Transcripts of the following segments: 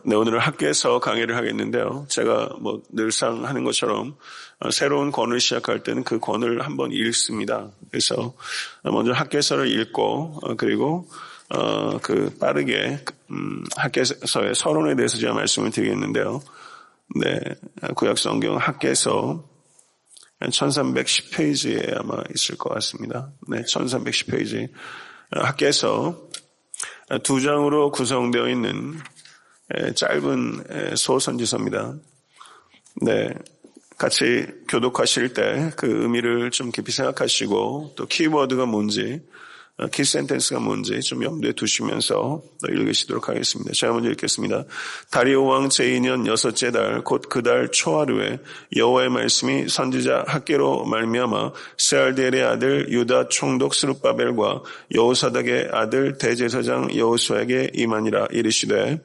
네, 오늘은 학교에서 강의를 하겠는데요. 제가 늘상 하는 것처럼 새로운 권을 시작할 때는 그 권을 한번 읽습니다. 그래서 먼저 학교에서를 읽고 그리고 빠르게 학교에서의 서론에 대해서 제가 말씀을 드리겠는데요. 네, 구약성경 학교에서 1310페이지에 아마 있을 것 같습니다. 네, 1310페이지. 학교에서 두 장으로 구성되어 있는 짧은 소선지서입니다. 네, 같이 교독하실 때 그 의미를 좀 깊이 생각하시고 또 키워드가 뭔지, 키센텐스가 뭔지 좀 염두에 두시면서 읽으시도록 하겠습니다. 제가 먼저 읽겠습니다. 다리오 왕 제2년 6째 달 곧 그 달 초하루에 여호와의 말씀이 선지자 학개로 말미암아 스알디엘의 아들 유다 총독 스룹바벨과 여호사닥의 아들 대제사장 여호수아에게 임하니라. 이르시되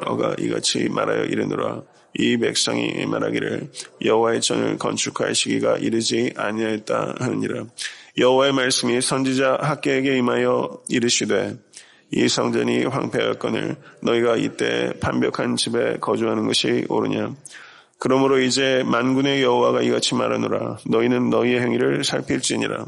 너가 이같이 말하여 이르노라. 이 백성이 말하기를 여호와의 전을 건축할 시기가 이르지 아니하였다 하느니라. 여호와의 말씀이 선지자 학개에게 임하여 이르시되 이 성전이 황폐하였거늘 너희가 이때 판벽한 집에 거주하는 것이 옳으냐. 그러므로 이제 만군의 여호와가 이같이 말하노라. 너희는 너희의 행위를 살필지니라.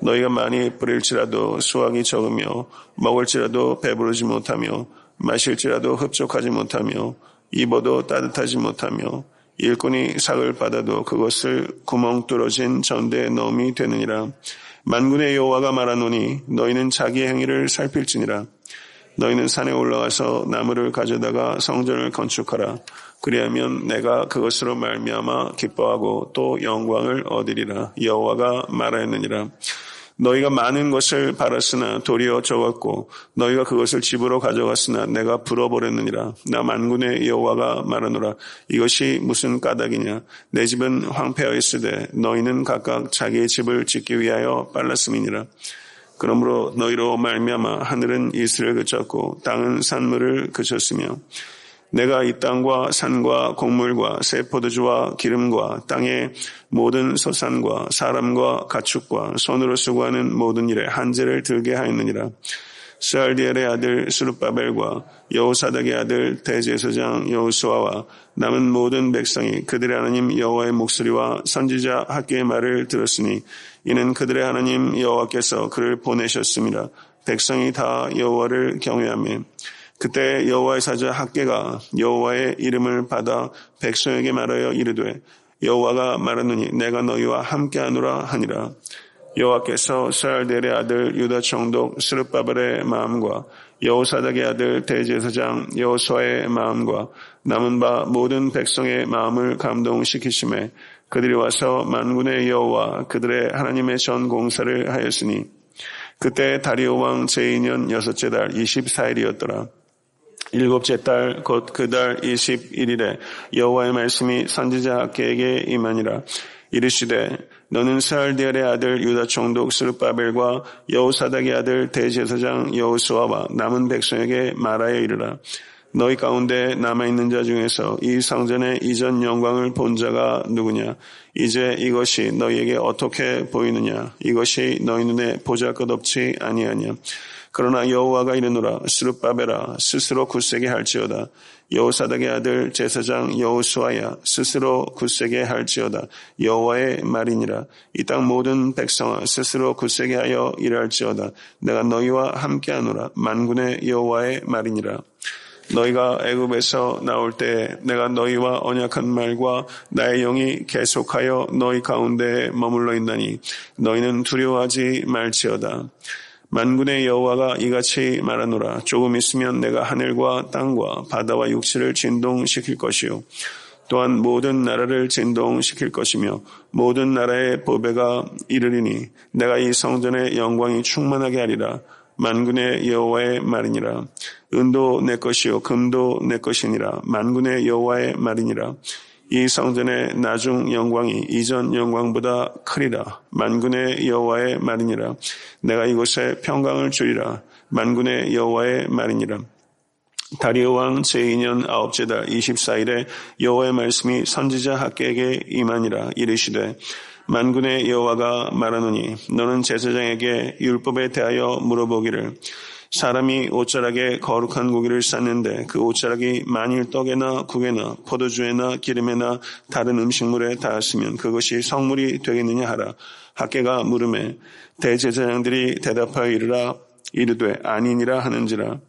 너희가 많이 뿌릴지라도 수확이 적으며 먹을지라도 배부르지 못하며 마실지라도 흡족하지 못하며 입어도 따뜻하지 못하며 일꾼이 삭을 받아도 그것을 구멍 뚫어진 전대에 넣음이 되느니라. 만군의 여호와가 말하노니 너희는 자기의 행위를 살필지니라. 너희는 산에 올라가서 나무를 가져다가 성전을 건축하라. 그리하면 내가 그것으로 말미암아 기뻐하고 또 영광을 얻으리라. 여호와가 말하였느니라. 너희가 많은 것을 바랐으나 도리어 적었고 너희가 그것을 집으로 가져갔으나 내가 불어버렸느니라. 나 만군의 여호와가 말하노라. 이것이 무슨 까닭이냐. 내 집은 황폐하였으되 너희는 각각 자기의 집을 짓기 위하여 빨랐음이니라. 그러므로 너희로 말미암아 하늘은 이슬을 그쳤고 땅은 산물을 그쳤으며 내가 이 땅과 산과 곡물과 새 포도주와 기름과 땅의 모든 소산과 사람과 가축과 손으로 수고하는 모든 일에 한재를 들게 하였느니라. 스알디엘의 아들 스룹바벨과 여호사닥의 아들 대제사장 여호수아와 남은 모든 백성이 그들의 하나님 여호와의 목소리와 선지자 학개의 말을 들었으니 이는 그들의 하나님 여호와께서 그를 보내셨습니다. 백성이 다 여호와를 경외하며 그때 여호와의 사자 학개가 여호와의 이름을 받아 백성에게 말하여 이르되 여호와가 말하노니 내가 너희와 함께하노라 하니라. 여호와께서 스알디엘의 아들 유다 총독 스룹바벨의 마음과 여호사닥의 아들 대제사장 여호수아의 마음과 남은 바 모든 백성의 마음을 감동시키심에 그들이 와서 만군의 여호와 그들의 하나님의 전 공사를 하였으니 그때 다리오 왕 제2년 6째 달 24일이었더라. 7째 달 곧 그 달 21일에 여호와의 말씀이 선지자 학개에게 임하니라. 이르시되 너는 스알디엘의 아들 유다 총독 스룹바벨과 여호사닥의 아들 대제사장 여호수아와 남은 백성에게 말하여 이르라. 너희 가운데 남아있는 자 중에서 이 성전의 이전 영광을 본 자가 누구냐. 이제 이것이 너희에게 어떻게 보이느냐. 이것이 너희 눈에 보잘것없지 아니하냐. 그러나 여호와가 이르노라. 스룹바벨아 스스로 굳세게 할지어다. 여호사닥의 아들 제사장 여호수아야 스스로 굳세게 할지어다. 여호와의 말이니라. 이 땅 모든 백성아 스스로 굳세게 하여 일할지어다. 내가 너희와 함께하노라. 만군의 여호와의 말이니라. 너희가 애굽에서 나올 때 내가 너희와 언약한 말과 나의 영이 계속하여 너희 가운데에 머물러 있나니 너희는 두려워하지 말지어다. 만군의 여호와가 이같이 말하노라. 조금 있으면 내가 하늘과 땅과 바다와 육지를 진동시킬 것이요 또한 모든 나라를 진동시킬 것이며 모든 나라의 보배가 이르리니 내가 이 성전의 영광이 충만하게 하리라. 만군의 여호와의 말이니라. 은도 내 것이요 금도 내 것이니라. 만군의 여호와의 말이니라. 이 성전의 나중 영광이 이전 영광보다 크리라. 만군의 여호와의 말이니라. 내가 이곳에 평강을 주리라. 만군의 여호와의 말이니라. 다리오 왕 제2년 9째 달 24일에 여호와의 말씀이 선지자 학개에게 임하니라. 이르시되 만군의 여호와가 말하노니 너는 제사장에게 율법에 대하여 물어보기를 사람이 옷자락에 거룩한 고기를 쌌는데 그 옷자락이 만일 떡에나 국에나 포도주에나 기름에나 다른 음식물에 닿았으면 그것이 성물이 되겠느냐 하라. 학개가 물음에 대제사장들이 대답하여 이르되 아니니라 하는지라.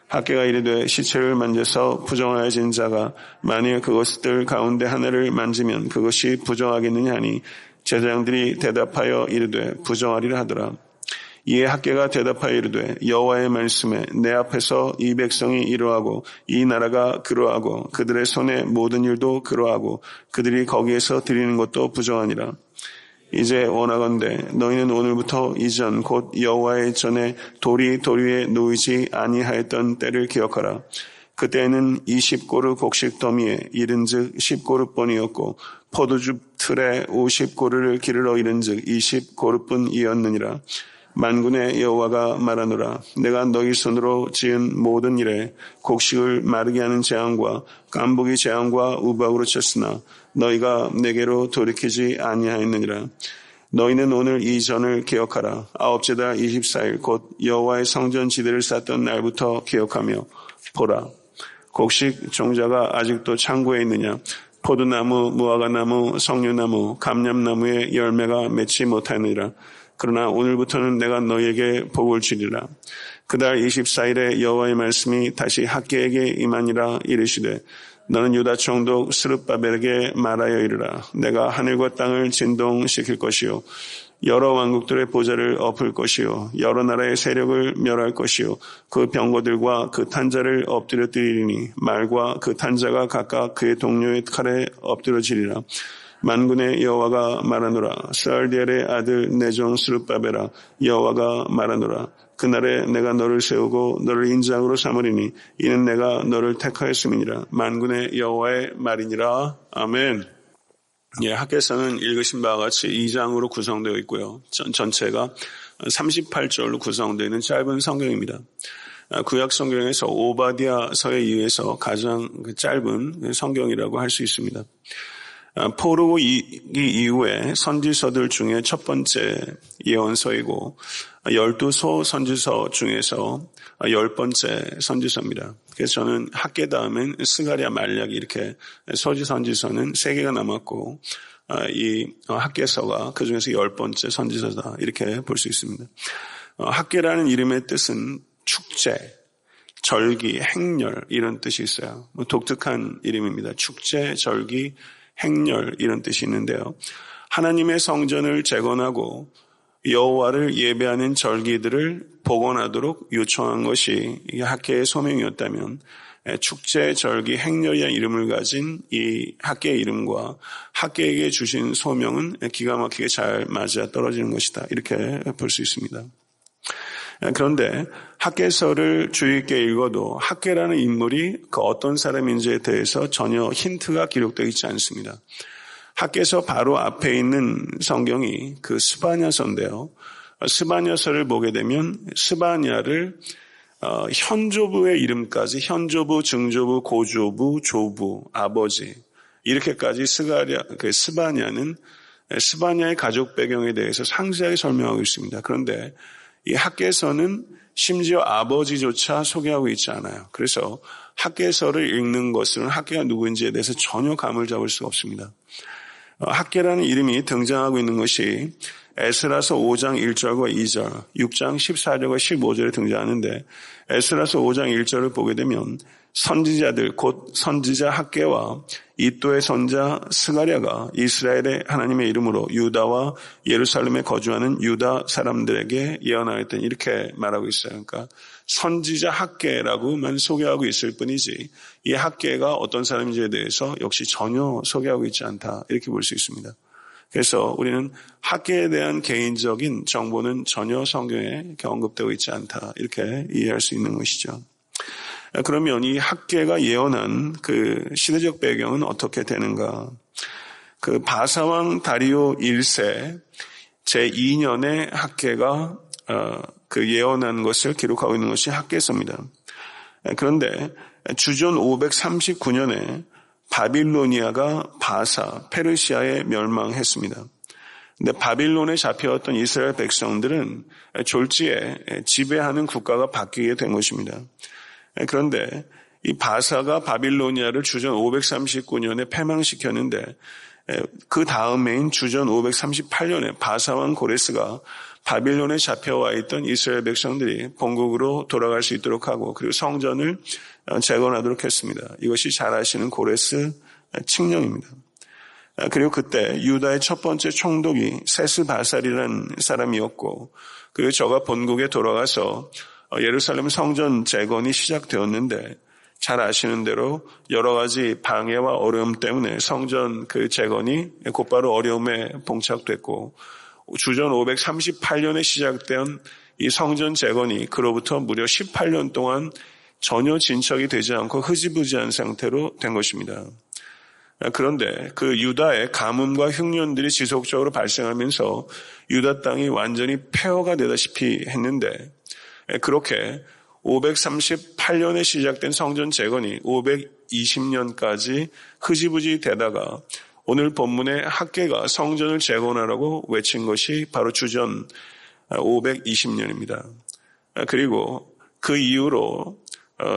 학개가 이르되 시체를 만져서 부정하여진 자가 만일 그것들 가운데 하나를 만지면 그것이 부정하겠느냐 하니 제사장들이 대답하여 이르되 부정하리라 하더라. 이에 학개가 대답하여 이르되 여호와의 말씀에 내 앞에서 이 백성이 이러하고 이 나라가 그러하고 그들의 손의 모든 일도 그러하고 그들이 거기에서 드리는 것도 부정하니라. 이제 원하건대 너희는 오늘부터 이전 곧 여호와의 전에 돌이 돌 위에 놓이지 아니하였던 때를 기억하라. 그때에는 20고르 곡식 더미에 이른즉 10고르뿐이었고 포도주 틀에 50고르를 기르러 이른즉 20고르뿐이었느니라. 만군의 여호와가 말하노라. 내가 너희 손으로 지은 모든 일에 곡식을 마르게 하는 재앙과 깐복이 재앙과 우박으로 쳤으나 너희가 내게로 돌이키지 아니하였느니라. 너희는 오늘 이 전을 기억하라. 아홉째 달 24일 곧 여호와의 성전 지대를 쌓던 날부터 기억하며 보라. 곡식 종자가 아직도 창고에 있느냐. 포도나무, 무화과나무, 석류나무, 감람나무의 열매가 맺지 못하느니라. 그러나 오늘부터는 내가 너희에게 복을 주리라. 그달 24일에 여호와의 말씀이 다시 학개에게 임하니라. 이르시되 너는 유다 총독 스룹바벨에게 말하여 이르라. 내가 하늘과 땅을 진동시킬 것이요 여러 왕국들의 보좌를 엎을 것이요 여러 나라의 세력을 멸할 것이요 그 병거들과 그 탄자를 엎드려뜨리니 말과 그 탄자가 각각 그의 동료의 칼에 엎드려지리라. 만군의 여호와가 말하노라. 스알디엘의 아들 내 종 스룹바벨아 여호와가 말하노라. 그날에 내가 너를 세우고 너를 인장으로 삼으리니 이는 내가 너를 택하였음이니라. 만군의 여호와의 말이니라. 아멘. 예, 학개서는 읽으신 바와 같이 2장으로 구성되어 있고요. 전체가 38절로 구성되어 있는 짧은 성경입니다. 구약 성경에서 오바댜서에 의해서 가장 짧은 성경이라고 할 수 있습니다. 포로고 이후에 선지서들 중에 첫 번째 예언서이고 12소 선지서 중에서 10번째 선지서입니다. 그래서 저는 학개 다음엔 스가랴 말라기 이렇게 선지서는 3개가 남았고 이 학개서가 그중에서 10번째 선지서다 이렇게 볼 수 있습니다. 학개라는 이름의 뜻은 축제, 절기, 행렬 이런 뜻이 있어요. 독특한 이름입니다. 축제, 절기, 행렬 이런 뜻이 있는데요. 하나님의 성전을 재건하고 여호와를 예배하는 절기들을 복원하도록 요청한 것이 학개의 소명이었다면 축제, 절기, 행렬이라는 이름을 가진 이 학개의 이름과 학개에게 주신 소명은 기가 막히게 잘 맞아 떨어지는 것이다. 이렇게 볼 수 있습니다. 그런데 학개서를 주의 있게 읽어도 학개라는 인물이 그 어떤 사람인지에 대해서 전혀 힌트가 기록되어 있지 않습니다. 학개서 바로 앞에 있는 성경이 그 스바냐서인데요. 스바냐서를 보게 되면 스바냐를 현조부의 이름까지 현조부, 증조부, 고조부, 조부, 아버지 이렇게까지 스바냐는 스바냐의 가족 배경에 대해서 상세하게 설명하고 있습니다. 그런데 이 학개서는 심지어 아버지조차 소개하고 있지 않아요. 그래서 학개서를 읽는 것은 학개가 누구인지에 대해서 전혀 감을 잡을 수가 없습니다. 학개라는 이름이 등장하고 있는 것이 에스라서 5장 1절과 2절, 6장 14절과 15절에 등장하는데 에스라서 5장 1절을 보게 되면 선지자들 곧 선지자 학개와 이또의 선자 스가랴가 이스라엘의 하나님의 이름으로 유다와 예루살렘에 거주하는 유다 사람들에게 예언하였더니 이렇게 말하고 있어요. 그러니까 선지자 학개라고만 소개하고 있을 뿐이지 이 학개가 어떤 사람인지에 대해서 역시 전혀 소개하고 있지 않다 이렇게 볼 수 있습니다. 그래서 우리는 학개에 대한 개인적인 정보는 전혀 성경에 언급되고 있지 않다 이렇게 이해할 수 있는 것이죠. 그러면 이 학개가 예언한 그 시대적 배경은 어떻게 되는가? 그 바사왕 다리오 1세 제2년에 학개가 그 예언한 것을 기록하고 있는 것이 학개서입니다. 그런데 주전 539년에 바빌로니아가 바사, 페르시아에 멸망했습니다. 근데 바빌론에 잡혀왔던 이스라엘 백성들은 졸지에 지배하는 국가가 바뀌게 된 것입니다. 그런데 이 바사가 바빌로니아를 주전 539년에 패망시켰는데 그 다음해인 주전 538년에 바사왕 고레스가 바빌론에 잡혀와 있던 이스라엘 백성들이 본국으로 돌아갈 수 있도록 하고 그리고 성전을 재건하도록 했습니다. 이것이 잘 아시는 고레스 칙령입니다. 그리고 그때 유다의 첫 번째 총독이 세스바살이라는 사람이었고 그리고 저가 본국에 돌아가서 예루살렘 성전 재건이 시작되었는데 잘 아시는 대로 여러 가지 방해와 어려움 때문에 성전 그 재건이 곧바로 어려움에 봉착됐고 주전 538년에 시작된 이 성전 재건이 그로부터 무려 18년 동안 전혀 진척이 되지 않고 흐지부지한 상태로 된 것입니다. 그런데 그 유다의 가뭄과 흉년들이 지속적으로 발생하면서 유다 땅이 완전히 폐허가 되다시피 했는데 그렇게 538년에 시작된 성전 재건이 520년까지 흐지부지 되다가 오늘 본문의 학개가 성전을 재건하라고 외친 것이 바로 주전 520년입니다. 그리고 그 이후로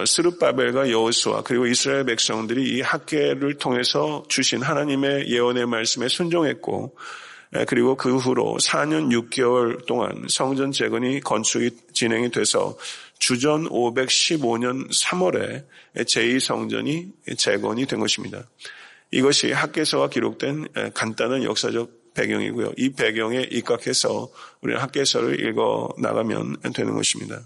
스룹바벨과 여호수아 그리고 이스라엘 백성들이 이 학개를 통해서 주신 하나님의 예언의 말씀에 순종했고 그리고 그 후로 4년 6개월 동안 성전 재건이 건축이 진행이 돼서 주전 515년 3월에 제2성전이 재건이 된 것입니다. 이것이 학개서가 기록된 간단한 역사적 배경이고요. 이 배경에 입각해서 우리는 학개서를 읽어 나가면 되는 것입니다.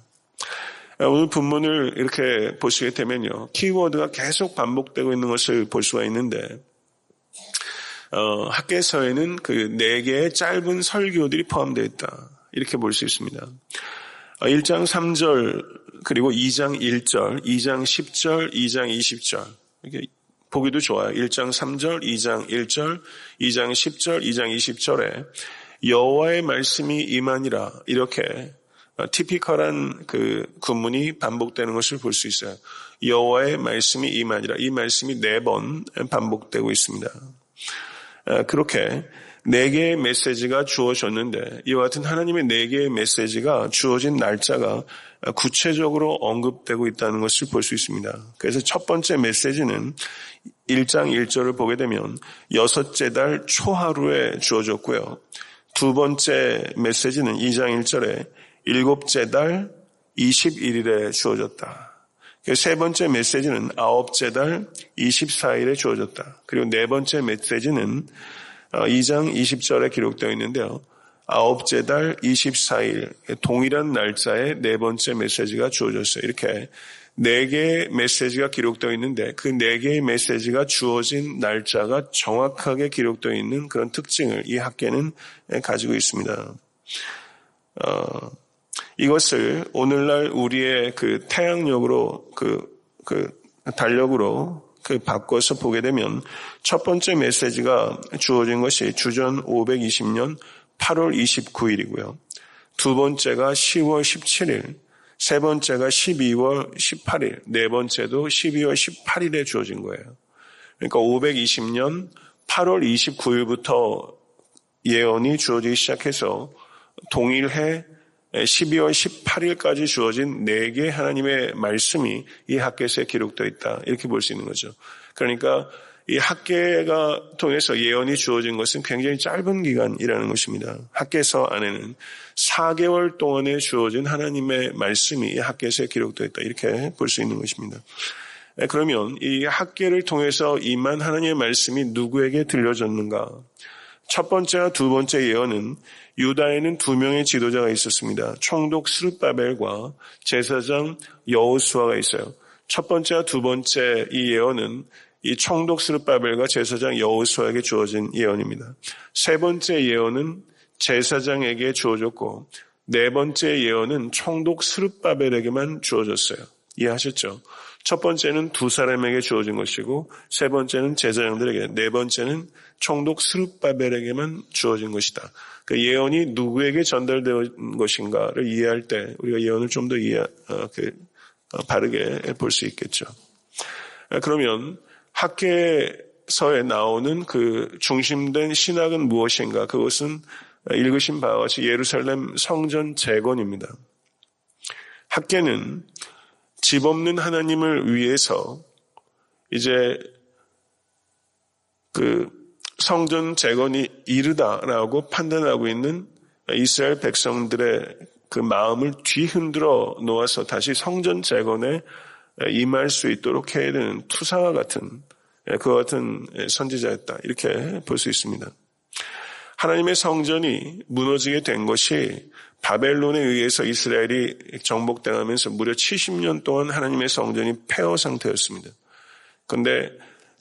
오늘 본문을 이렇게 보시게 되면요. 키워드가 계속 반복되고 있는 것을 볼 수가 있는데 학개서에는 그 4개의 짧은 설교들이 포함되어 있다. 이렇게 볼 수 있습니다. 1장 3절 그리고 2장 1절, 2장 10절, 2장 20절 이렇게 보기도 좋아요. 1장 3절, 2장 1절, 2장 10절, 2장 20절에 여호와의 말씀이 임하니라 이렇게 티피컬한 그 구문이 반복되는 것을 볼 수 있어요. 여호와의 말씀이 임하니라 이 말씀이 4번 반복되고 있습니다. 그렇게 4개의 메시지가 주어졌는데 이와 같은 하나님의 4개의 메시지가 주어진 날짜가 구체적으로 언급되고 있다는 것을 볼 수 있습니다. 그래서 첫 번째 메시지는 1장 1절을 보게 되면 6째 달 초하루에 주어졌고요. 두 번째 메시지는 2장 1절에 7째 달 21일에 주어졌다. 세 번째 메시지는 9째 달 24일에 주어졌다. 그리고 네 번째 메시지는 2장 20절에 기록되어 있는데요. 9째 달 24일 동일한 날짜에 네 번째 메시지가 주어졌어요. 이렇게 4개의 메시지가 기록되어 있는데 그 4개의 메시지가 주어진 날짜가 정확하게 기록되어 있는 그런 특징을 이 학계는 가지고 있습니다. 이것을 오늘날 우리의 그 태양력으로 달력으로 바꿔서 보게 되면 첫 번째 메시지가 주어진 것이 주전 520년 8월 29일이고요. 두 번째가 10월 17일, 세 번째가 12월 18일, 네 번째도 12월 18일에 주어진 거예요. 그러니까 520년 8월 29일부터 예언이 주어지기 시작해서 동일해 12월 18일까지 주어진 4개의 하나님의 말씀이 이 학개서에 기록되어 있다. 이렇게 볼 수 있는 거죠. 그러니까 이 학개가 통해서 예언이 주어진 것은 굉장히 짧은 기간이라는 것입니다. 학개서 안에는 4개월 동안에 주어진 하나님의 말씀이 이 학개서에 기록되어 있다. 이렇게 볼 수 있는 것입니다. 그러면 이 학개를 통해서 임한 하나님의 말씀이 누구에게 들려졌는가? 첫 번째와 두 번째 예언은 유다에는 2명의 지도자가 있었습니다. 총독 스룹바벨과 제사장 여호수아가 있어요. 첫 번째와 두 번째 이 예언은 이 총독 스룹바벨과 제사장 여호수아에게 주어진 예언입니다. 세 번째 예언은 제사장에게 주어졌고 네 번째 예언은 총독 스룹바벨에게만 주어졌어요. 이해하셨죠? 첫 번째는 2사람에게 주어진 것이고 세 번째는 제사장들에게, 네 번째는 총독 스룹바벨에게만 주어진 것이다. 그 예언이 누구에게 전달된 것인가를 이해할 때 우리가 예언을 좀 더 바르게 볼 수 있겠죠. 그러면 학계 학계서에 나오는 그 중심된 신학은 무엇인가? 그것은 읽으신 바와 같이 예루살렘 성전 재건입니다. 학계는 집 없는 하나님을 위해서 이제 그 성전 재건이 이르다라고 판단하고 있는 이스라엘 백성들의 그 마음을 뒤흔들어 놓아서 다시 성전 재건에 임할 수 있도록 해야 되는 투사와 같은 그와 같은 선지자였다. 이렇게 볼 수 있습니다. 하나님의 성전이 무너지게 된 것이 바벨론에 의해서 이스라엘이 정복당하면서 무려 70년 동안 하나님의 성전이 폐허 상태였습니다. 그런데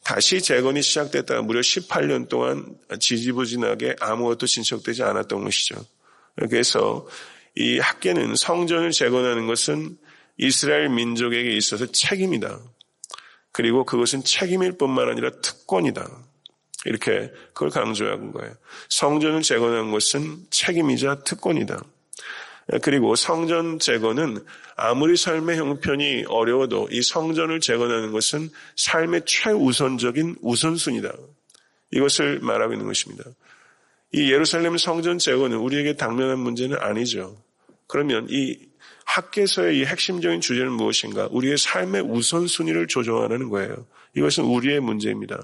다시 재건이 시작됐다가 무려 18년 동안 지지부진하게 아무것도 진척되지 않았던 것이죠. 그래서 이 학계는 성전을 재건하는 것은 이스라엘 민족에게 있어서 책임이다. 그리고 그것은 책임일 뿐만 아니라 특권이다. 이렇게 그걸 강조한 거예요. 성전을 재건한 것은 책임이자 특권이다. 그리고 성전 재건은 아무리 삶의 형편이 어려워도 이 성전을 재건하는 것은 삶의 최우선적인 우선순위다. 이것을 말하고 있는 것입니다. 이 예루살렘 성전 재건은 우리에게 당면한 문제는 아니죠. 그러면 이 학계서의 이 핵심적인 주제는 무엇인가? 우리의 삶의 우선순위를 조정하는 거예요. 이것은 우리의 문제입니다.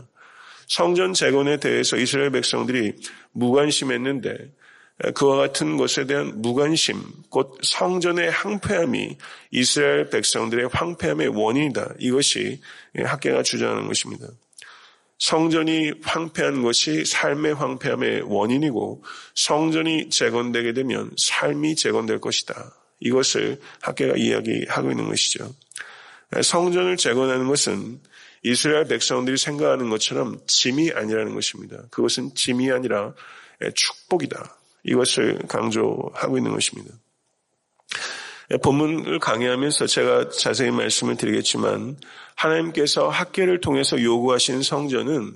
성전 재건에 대해서 이스라엘 백성들이 무관심했는데 그와 같은 것에 대한 무관심, 곧 성전의 황폐함이 이스라엘 백성들의 황폐함의 원인이다. 이것이 학계가 주장하는 것입니다. 성전이 황폐한 것이 삶의 황폐함의 원인이고 성전이 재건되게 되면 삶이 재건될 것이다. 이것을 학계가 이야기하고 있는 것이죠. 성전을 재건하는 것은 이스라엘 백성들이 생각하는 것처럼 짐이 아니라는 것입니다. 그것은 짐이 아니라 축복이다. 이것을 강조하고 있는 것입니다. 본문을 강의하면서 제가 자세히 말씀을 드리겠지만 하나님께서 학계를 통해서 요구하신 성전은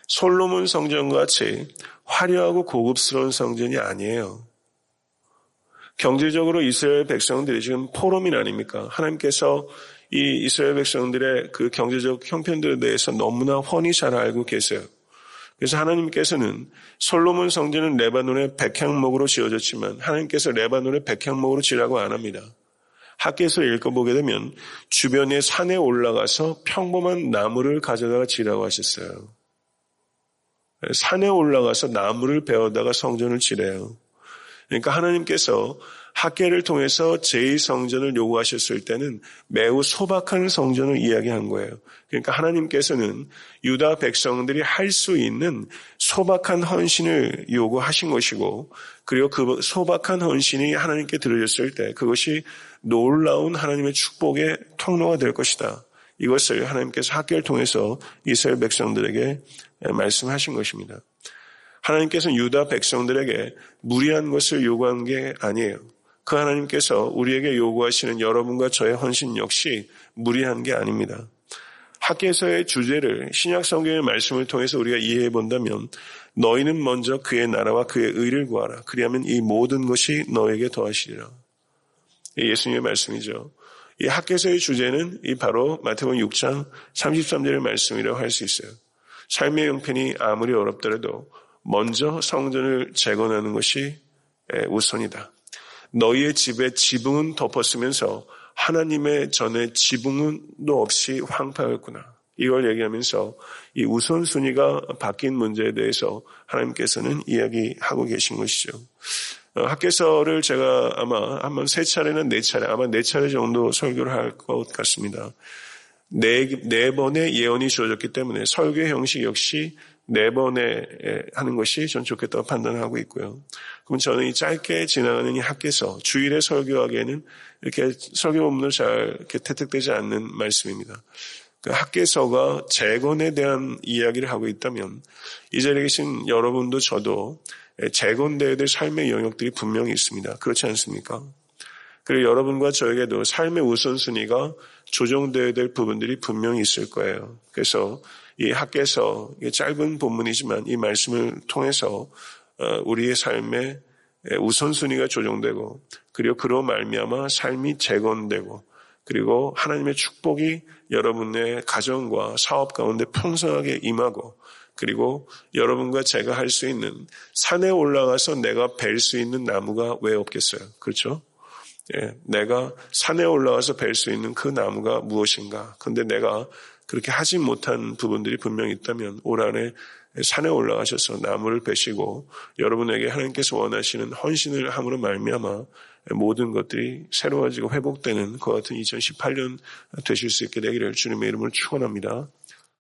솔로몬 성전과 같이 화려하고 고급스러운 성전이 아니에요. 경제적으로 이스라엘 백성들이 지금 포럼이 아닙니까? 하나님께서 이 이스라엘 백성들의 그 경제적 형편들에 대해서 너무나 훤히 잘 알고 계세요. 그래서 하나님께서는 솔로몬 성전은 레바논의 백향목으로 지어졌지만 하나님께서 레바논의 백향목으로 지으라고 안 합니다. 학계에서 읽어보게 되면 주변의 산에 올라가서 평범한 나무를 가져다가 지으라고 하셨어요. 산에 올라가서 나무를 베어다가 성전을 지래요. 그러니까 하나님께서 학계를 통해서 제2성전을 요구하셨을 때는 매우 소박한 성전을 이야기한 거예요. 그러니까 하나님께서는 유다 백성들이 할 수 있는 소박한 헌신을 요구하신 것이고 그리고 그 소박한 헌신이 하나님께 드려졌을 때 그것이 놀라운 하나님의 축복의 통로가 될 것이다. 이것을 하나님께서 학계를 통해서 이스라엘 백성들에게 말씀하신 것입니다. 하나님께서는 유다 백성들에게 무리한 것을 요구한 게 아니에요. 그 하나님께서 우리에게 요구하시는 여러분과 저의 헌신 역시 무리한 게 아닙니다. 학계에서의 주제를 신약 성경의 말씀을 통해서 우리가 이해해 본다면 너희는 먼저 그의 나라와 그의 의를 구하라. 그리하면 이 모든 것이 너에게 더하시리라. 예수님의 말씀이죠. 이 학계에서의 주제는 이 바로 마태복음 6장 33절의 말씀이라고 할 수 있어요. 삶의 형편이 아무리 어렵더라도 먼저 성전을 재건하는 것이 우선이다. 너희의 집에 지붕은 덮었으면서 하나님의 전에 지붕도 없이 황폐하였구나. 이걸 얘기하면서 이 우선순위가 바뀐 문제에 대해서 하나님께서는 이야기하고 계신 것이죠. 학계서를 제가 아마 한번 3차례나 4차례, 아마 4차례 정도 설교를 할 것 같습니다. 네 번의 예언이 주어졌기 때문에 설교의 형식 역시 4번에 하는 것이 전 좋겠다고 판단하고 있고요. 그럼 저는 이 짧게 지나가는 이 학계서, 주일에 설교하기에는 이렇게 설교 본문으로 잘 이렇게 태택되지 않는 말씀입니다. 그 학계서가 재건에 대한 이야기를 하고 있다면 이 자리에 계신 여러분도 저도 재건되어야 될 삶의 영역들이 분명히 있습니다. 그렇지 않습니까? 그리고 여러분과 저에게도 삶의 우선순위가 조정되어야 될 부분들이 분명히 있을 거예요. 그래서 이 학계서 짧은 본문이지만 이 말씀을 통해서 우리의 삶의 우선순위가 조정되고 그리고 그로 말미암아 삶이 재건되고 그리고 하나님의 축복이 여러분의 가정과 사업 가운데 풍성하게 임하고, 그리고 여러분과 제가 할 수 있는, 산에 올라가서 내가 벨 수 있는 나무가 왜 없겠어요? 그렇죠? 예, 내가 산에 올라가서 벨 수 있는 그 나무가 무엇인가? 근데 내가 그렇게 하지 못한 부분들이 분명히 있다면 올 한해 산에 올라가셔서 나무를 베시고 여러분에게 하나님께서 원하시는 헌신을 함으로 말미암아 모든 것들이 새로워지고 회복되는 그 같은 2018년 되실 수 있게 되기를 주님의 이름으로 축원합니다.